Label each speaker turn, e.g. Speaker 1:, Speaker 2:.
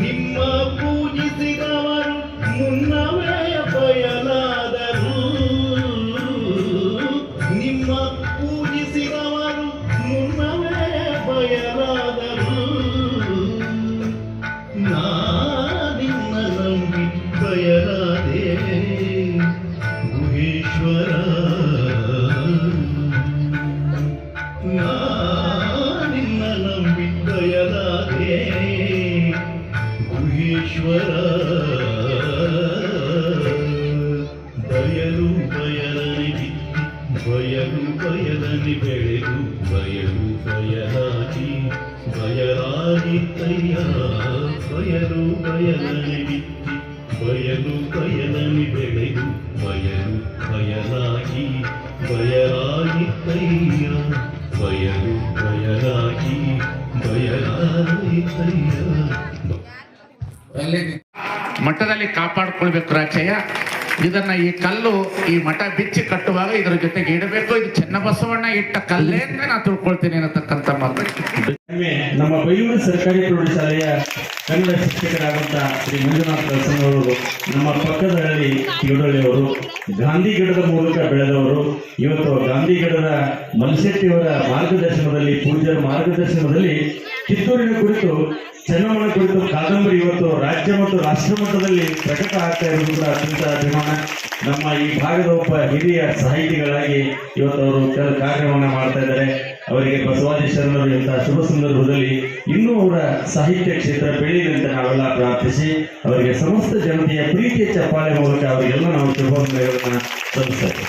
Speaker 1: ನಿಮ್ಮ ಪೂಜಿಸಿದವರು ಮುನ್ನವೇ ಬಯಲಾದರು, ನಿಮ್ಮ ಪೂಜಿಸಿದವರು ಮುನ್ನವೇ ಬಯಲಾದರು. ನಾನಿನ್ನ ನಂಬಿ ಬಯಲಾದೆ ಗುಹೇಶ್ವರ, ನಾನಿನ್ನ ನಂಬಿ ಬಯಲಾದೆ ಗುಹೇಶ್ವರ. ಬಯಲು ಬಯಲನಿ ಬಿತ್ತಿ ಬಯಲು ಬಯಲನಿ ಬೆಳೆದು ಬಯಲು ಬಯಲಾಗಿ ಬಯಲಾಗಿತ್ತಯ್ಯ. ಬಯಲು ಬಯಲನಿ ಬಿತ್ತಿ ಬಯಲು ಬಯಲನಿ ಬೆಳೆದು ಬಯಲು ಬಯಲಾಗಿ ಬಯಲಾಗಿತ್ತಯ್ಯ. ಬಯಲು ಬಯಲಾಗಿ ಬಯಲಾಗಿತ್ತಯ್ಯ.
Speaker 2: ಮಠದಲ್ಲಿ ಕಾಪಾಡ್ಕೊಳ್ಬೇಕು ರಾಚಯ್ಯ. ಇದನ್ನ ಈ ಕಲ್ಲು ಈ ಮಠ ಬಿಚ್ಚಿ ಕಟ್ಟುವಾಗ ಇದ್ರ ಜೊತೆಗೆ ಇಡಬೇಕು. ಇದು ಚನ್ನಬಸವಣ್ಣ ಇಟ್ಟ ಕಲ್ಲೇ ಅಂತ ನಾನು ತಿಳ್ಕೊಳ್ತೀನಿ ಅನ್ನತಕ್ಕಂಥ ಮಾತು.
Speaker 3: ನಮ್ಮ ಬೈಯೂರು ಸರ್ಕಾರಿ ಪ್ರೌಢಶಾಲೆಯ ಕನ್ನಡ ಶಿಕ್ಷಕರಾದಂಥ ಶ್ರೀ ಮಂಜುನಾಥ ಅವರು ನಮ್ಮ ಪಕ್ಕದ ಹಳ್ಳಿ ಗಿಡಳ್ಳಿಯವರು, ಗಾಂಧಿ ಗಿಡದ ಮೂಲಕ ಬೆಳೆದವರು. ಇವತ್ತು ಗಾಂಧಿ ಗಿಡದ ಮಲ್ಶೆಟ್ಟಿಯವರ ಮಾರ್ಗದರ್ಶನದಲ್ಲಿ, ಪೂಜ್ಯರ ಮಾರ್ಗದರ್ಶನದಲ್ಲಿ ಕಿತ್ತೂರಿನ ಕುರಿತು, ಚೆನ್ನಮ್ಮನ ಕುರಿತು ಕಾದಂಬರಿ ಇವತ್ತು ರಾಜ್ಯ ಮತ್ತು ರಾಷ್ಟ್ರ ಮಟ್ಟದಲ್ಲಿ ಪ್ರಕಟ ಆಗ್ತಾ ಇರುವುದು ಕೂಡ ಅತ್ಯಂತ ಅಭಿಮಾನ. ನಮ್ಮ ಈ ಭಾಗದ ಒಬ್ಬ ಹಿರಿಯ ಸಾಹಿತಿಗಳಾಗಿ ಇವತ್ತು ಅವರು ಕಾರ್ಯವನ್ನು ಮಾಡ್ತಾ ಇದ್ದಾರೆ. ಅವರಿಗೆ ಬಸವಾದಿ ಶರಣರು ಇಂತಹ ಶುಭ ಸಂದರ್ಭದಲ್ಲಿ ಇನ್ನೂ ಅವರ ಸಾಹಿತ್ಯ ಕ್ಷೇತ್ರ ಬೆಳೆಯಲಿ ನಾವೆಲ್ಲ ಪ್ರಾರ್ಥಿಸಿ ಅವರಿಗೆ ಸಮಸ್ತ ಜನತೆಯ ಪ್ರೀತಿಯ ಚಪ್ಪಾಳೆ ಮೂಲಕ ಅವರಿಗೆಲ್ಲ ನಾವು ಶುಭವನ್ನು ಸಲ್ಲಿಸ್ತೇವೆ.